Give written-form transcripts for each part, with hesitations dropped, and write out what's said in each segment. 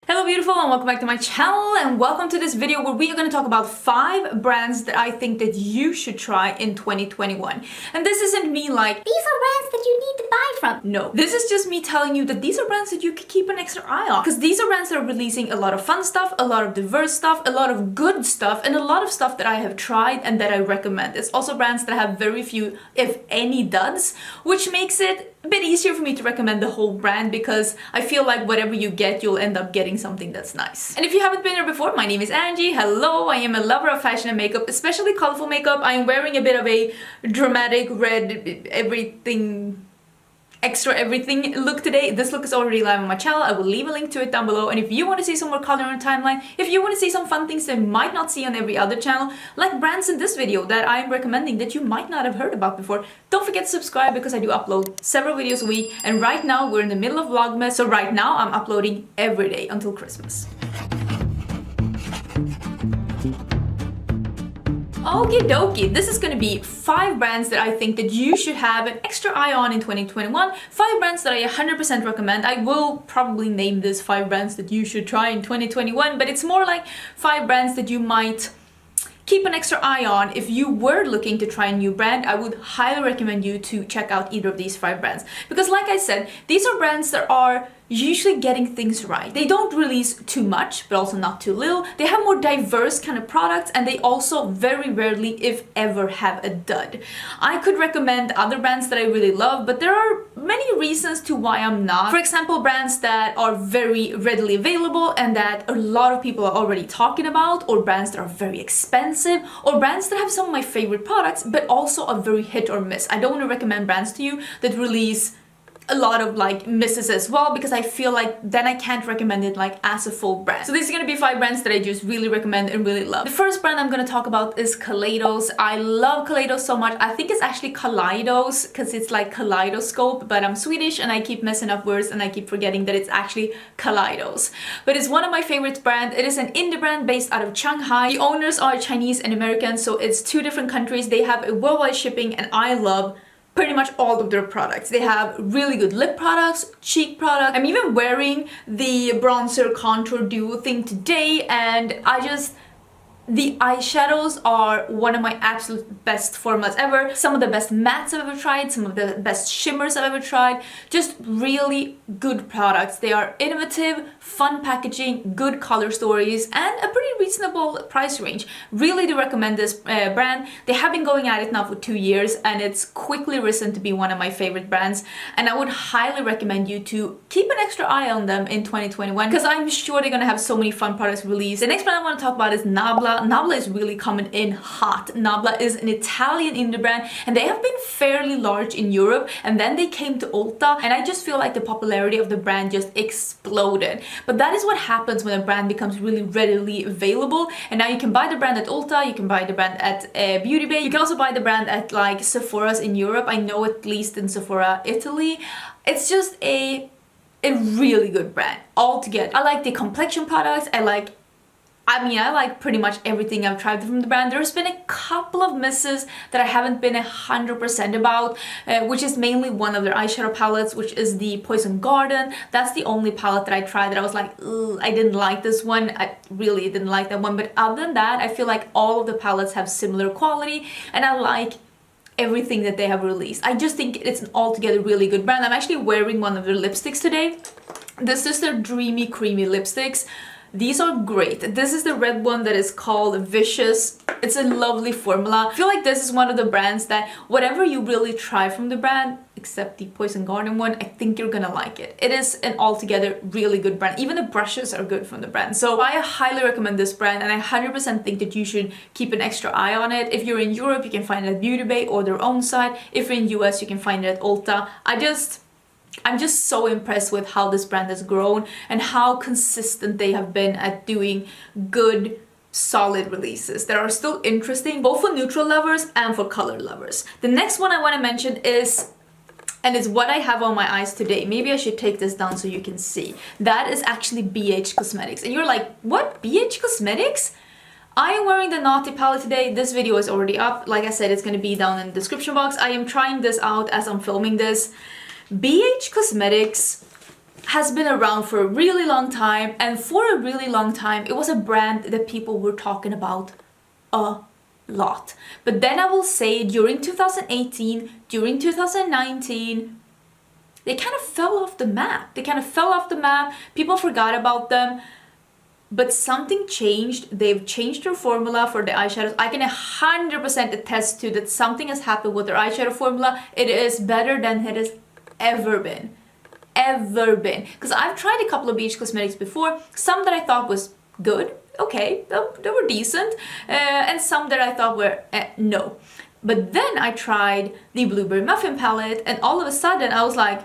Hello beautiful and welcome back to my channel and welcome to this video where we are going to talk about 5 brands that I think that you should try in 2021. And this isn't me like, these are brands that you need to buy from. No, this is just me telling you that these are brands that you can keep an extra eye on. Because these are brands that are releasing a lot of fun stuff, a lot of diverse stuff, a lot of good stuff, and a lot of stuff that I have tried and that I recommend. It's also brands that have very few, if any, duds, which makes it a bit easier for me to recommend the whole brand because I feel like whatever you get, you'll end up getting something that's nice. And if you haven't been here before, my name is Angie. Hello, I am a lover of fashion and makeup, especially colorful makeup. I am wearing a bit of a dramatic red everything, extra everything look today. This look is already live on my channel. I will leave a link to it down below. And if you want to see some more color on timeline, if you want to see some fun things that you might not see on every other channel, like brands in this video that I'm recommending that you might not have heard about before, don't forget to subscribe because I do upload several videos a week. And right now we're in the middle of Vlogmas, so right now I'm uploading every day until Christmas. Okie dokie, this is going to be 5 brands that I think that you should have an extra eye on in 2021. 5 brands that I 100% recommend. I will probably name this 5 brands that you should try in 2021, but it's more like 5 brands that you might keep an extra eye on. If you were looking to try a new brand, I would highly recommend you to check out either of these 5 brands. Because like I said, these are brands that are usually getting things right. They don't release too much, but also not too little. They have more diverse kind of products, and they also very rarely, if ever, have a dud. I could recommend other brands that I really love, but there are many reasons to why I'm not. For example, brands that are very readily available and that a lot of people are already talking about, or brands that are very expensive, or brands that have some of my favorite products, but also a very hit or miss. I don't want to recommend brands to you that release a lot of like misses as well, because I feel like then I can't recommend it like as a full brand. So these are gonna be 5 brands that I just really recommend and really love. The first brand I'm gonna talk about is Kaleidos. I love Kaleidos so much. I think it's actually Kaleidos because it's like kaleidoscope, but I'm Swedish and I keep messing up words and I keep forgetting that it's actually Kaleidos. But it's one of my favorite brands. It is an indie brand based out of Shanghai. The owners are Chinese and American, so it's 2 different countries. They have a worldwide shipping and I love pretty much all of their products. They have really good lip products, cheek products. I'm even wearing the bronzer contour duo thing today, and the eyeshadows are one of my absolute best formulas ever. Some of the best mattes I've ever tried, some of the best shimmers I've ever tried. Just really good products. They are innovative, fun packaging, good color stories, and a pretty reasonable price range. Really do recommend this brand. They have been going at it now for 2 years, and it's quickly risen to be one of my favorite brands. And I would highly recommend you to keep an extra eye on them in 2021 because I'm sure they're gonna have so many fun products released. The next brand I want to talk about is Nabla. Nabla is really coming in hot. Nabla is an Italian indie brand and they have been fairly large in Europe, and then they came to Ulta, and I just feel like the popularity of the brand just exploded. But that is what happens when a brand becomes really readily available, and now you can buy the brand at Ulta, you can buy the brand at Beauty Bay, you can also buy the brand at like Sephora's in Europe. I know at least in Sephora Italy. It's just a really good brand altogether. I like the complexion products. I like pretty much everything I've tried from the brand. There's been a couple of misses that I haven't been 100% about, which is mainly one of their eyeshadow palettes, which is the Poison Garden. That's the only palette that I tried that I was like, ugh, I didn't like this one. I really didn't like that one. But other than that, I feel like all of the palettes have similar quality, and I like everything that they have released. I just think it's an altogether really good brand. I'm actually wearing one of their lipsticks today. This is their Dreamy Creamy lipsticks. These are great. This is the red one that is called Vicious. It's a lovely formula. I feel like this is one of the brands that whatever you really try from the brand, except the Poison Garden one, I think you're gonna like it. It is an altogether really good brand. Even the brushes are good from the brand. So I highly recommend this brand, and I 100% think that you should keep an extra eye on it. If you're in Europe, you can find it at Beauty Bay or their own site. If you're in US, you can find it at Ulta. I'm just so impressed with how this brand has grown and how consistent they have been at doing good, solid releases that are still interesting, both for neutral lovers and for color lovers. The next one I want to mention is, and it's what I have on my eyes today. Maybe I should take this down so you can see. That is actually BH Cosmetics. And you're like, what? BH Cosmetics? I am wearing the Naughty palette today. This video is already up. Like I said, it's going to be down in the description box. I am trying this out as I'm filming this. BH Cosmetics has been around for a really long time, and for a really long time it was a brand that people were talking about a lot. But then I will say during 2018, during 2019, they kind of fell off the map. People forgot about them. But something changed. They've changed their formula for the eyeshadows. I can 100% attest to that something has happened with their eyeshadow formula. It is better than it has ever been. Because I've tried a couple of BH Cosmetics before. Some that I thought was good, okay, they were decent. And some that I thought were no. But then I tried the Blueberry Muffin palette, and all of a sudden I was like,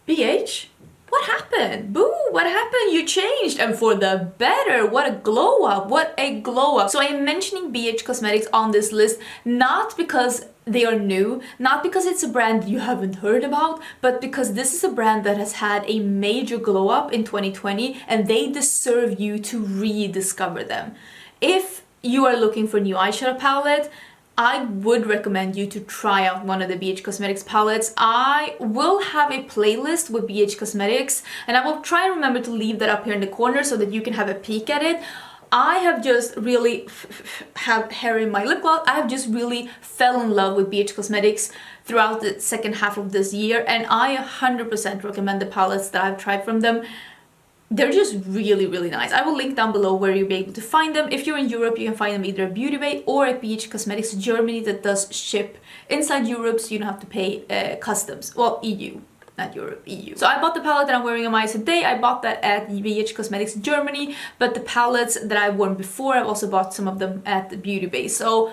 BH? What happened? Boo, what happened? You changed, and for the better. What a glow up. So I am mentioning BH Cosmetics on this list not because they are new, not because it's a brand you haven't heard about, but because this is a brand that has had a major glow up in 2020 and they deserve you to rediscover them. If you are looking for a new eyeshadow palette, I would recommend you to try out one of the BH Cosmetics palettes. I will have a playlist with BH Cosmetics, and I will try and remember to leave that up here in the corner so that you can have a peek at it. I have just really have hair in my lip gloss. I have just really fell in love with BH Cosmetics throughout the second half of this year, and I 100% recommend the palettes that I've tried from them. They're just really, really nice. I will link down below where you'll be able to find them. If you're in Europe, you can find them either at Beauty Bay or at BH Cosmetics Germany that does ship inside Europe, so you don't have to pay customs. Well, EU, not Europe, EU. So I bought the palette that I'm wearing on my eyes today. I bought that at BH Cosmetics Germany, but the palettes that I've worn before, I've also bought some of them at the Beauty Bay. So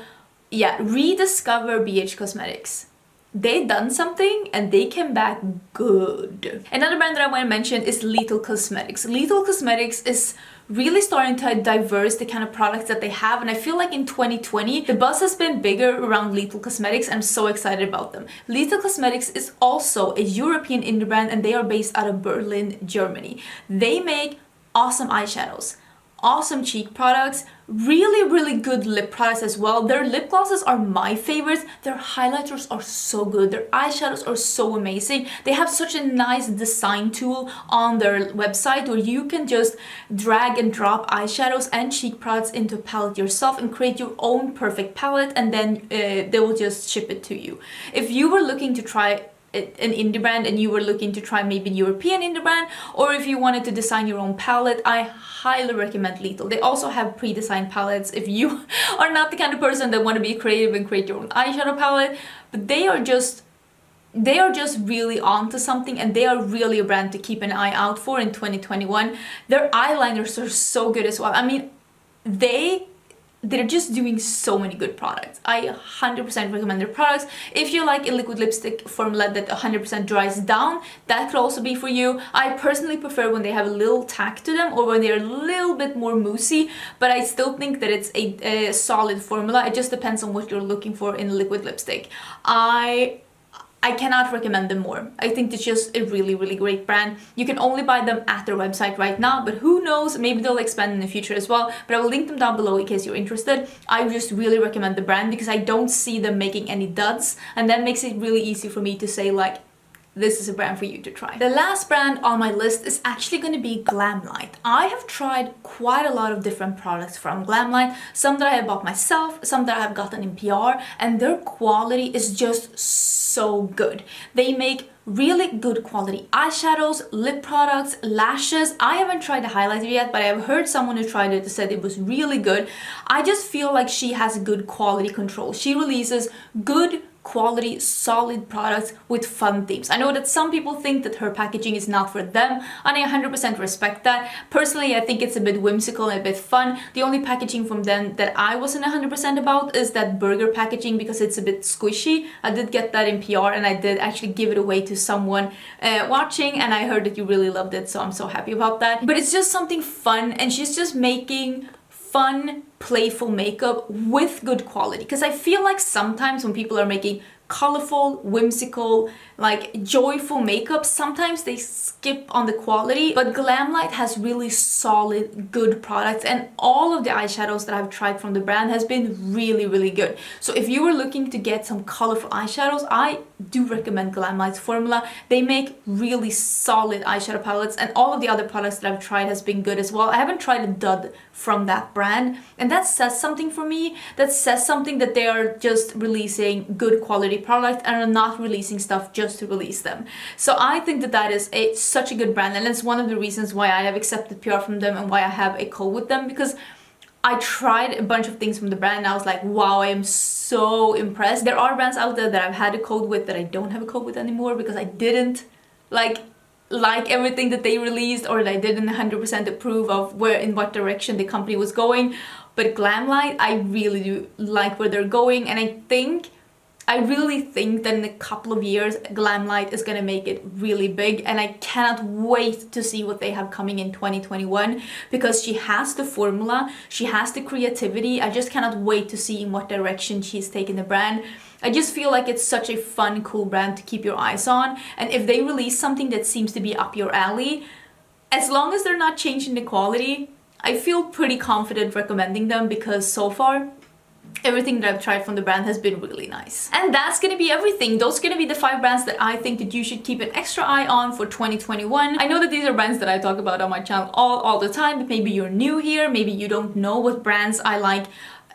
yeah, rediscover BH Cosmetics. They done something and they came back good. Another brand that I want to mention is Lethal Cosmetics. Lethal Cosmetics is really starting to diverse the kind of products that they have, and I feel like in 2020 the buzz has been bigger around Lethal Cosmetics. I'm so excited about them. Lethal Cosmetics is also a European indie brand, and they are based out of Berlin, Germany. They make awesome eyeshadows, awesome cheek products, really good lip products as well. Their lip glosses are my favorites. Their highlighters are so good. Their eyeshadows are so amazing. They have such a nice design tool on their website where you can just drag and drop eyeshadows and cheek products into a palette yourself and create your own perfect palette, and then they will just ship it to you. If you were looking to try an indie brand and you were looking to try maybe a European indie brand, or if you wanted to design your own palette, I highly recommend Lethal. They also have pre-designed palettes if you are not the kind of person that want to be creative and create your own eyeshadow palette, but they are just really onto something, and they are really a brand to keep an eye out for in 2021. Their eyeliners are so good as well. I mean, they're just doing so many good products. I 100% recommend their products. If you like a liquid lipstick formula that 100% dries down, that could also be for you. I personally prefer when they have a little tack to them or when they're a little bit more moussey, but I still think that it's a solid formula. It just depends on what you're looking for in a liquid lipstick. I cannot recommend them more. I think it's just a really great brand. You can only buy them at their website right now, but who knows, maybe they'll expand in the future as well. But I will link them down below in case you're interested. I just really recommend the brand because I don't see them making any duds, and that makes it really easy for me to say like, this is a brand for you to try. The last brand on my list is actually going to be Glamlight. I have tried quite a lot of different products from Glamlight, some that I have bought myself, some that I have gotten in PR, and their quality is just so good. They make really good quality eyeshadows, lip products, lashes. I haven't tried the highlighter yet, but I have heard someone who tried it and said it was really good. I just feel like she has good quality control. She releases good quality, solid products with fun themes. I know that some people think that her packaging is not for them, and I 100% respect that. Personally, I think it's a bit whimsical and a bit fun. The only packaging from them that I wasn't 100% about is that burger packaging because it's a bit squishy. I did get that in PR, and I did actually give it away to someone watching, and I heard that you really loved it, so I'm so happy about that. But it's just something fun, and she's just making fun, playful makeup with good quality, because I feel like sometimes when people are making colorful, whimsical, like joyful makeup, sometimes they skip on the quality, but Glamlight has really solid, good products, and all of the eyeshadows that I've tried from the brand has been really good. So if you were looking to get some colorful eyeshadows, I do recommend Glamlight's formula. They make really solid eyeshadow palettes, and all of the other products that I've tried has been good as well. I haven't tried a dud from that brand, and that says something for me. That says something that they are just releasing good quality product and are not releasing stuff just to release them. So I think that that is such a good brand, and it's one of the reasons why I have accepted PR from them and why I have a code with them, because I tried a bunch of things from the brand and I was like, wow, I am so impressed. There are brands out there that I've had a code with that I don't have a code with anymore because I didn't like everything that they released, or that I didn't 100% approve of in what direction the company was going. But Glamlight, I really do like where they're going, and I really think that in a couple of years, Glamlight is gonna make it really big, and I cannot wait to see what they have coming in 2021, because she has the formula, she has the creativity. I just cannot wait to see in what direction she's taking the brand. I just feel like it's such a fun, cool brand to keep your eyes on, and if they release something that seems to be up your alley, as long as they're not changing the quality, I feel pretty confident recommending them, because so far, everything that I've tried from the brand has been really nice. And that's gonna be everything. Those are gonna be the 5 brands that I think that you should keep an extra eye on for 2021. I know that these are brands that I talk about on my channel all the time, but maybe you're new here, maybe you don't know what brands I like.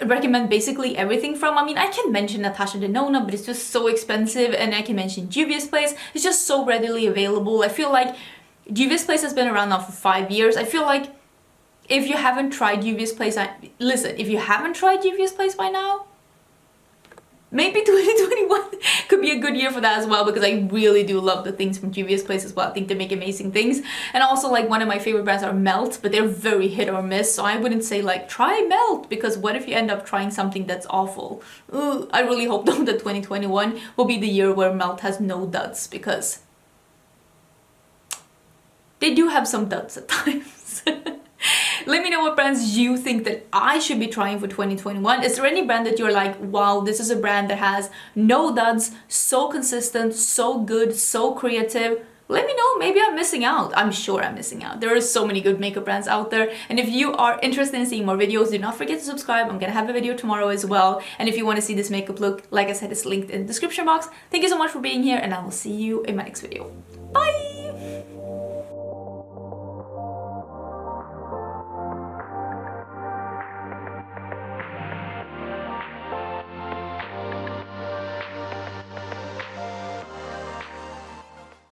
Recommend basically everything from. I mean, I can mention Natasha Denona, but it's just so expensive, and I can mention Juvia's Place. It's just so readily available. I feel like Juvia's Place has been around now for 5 years. I feel like if you haven't tried Juvia's Place, listen, if you haven't tried Juvia's Place by now, maybe 2021 could be a good year for that as well, because I really do love the things from Juvia's Place as well. I think they make amazing things. And also, like, one of my favorite brands are Melt, but they're very hit or miss, so I wouldn't say like try Melt, because what if you end up trying something that's awful? I really hope though that 2021 will be the year where Melt has no duds, because they do have some duds at times. Let me know what brands you think that I should be trying for 2021. Is there any brand that you're like, wow, this is a brand that has no duds, so consistent, so good, so creative? Let me know, maybe I'm missing out. I'm sure I'm missing out. There are so many good makeup brands out there. And if you are interested in seeing more videos, do not forget to subscribe. I'm gonna have a video tomorrow as well. And if you want to see this makeup look, like I said, it's linked in the description box. Thank you so much for being here, and I will see you in my next video. Bye!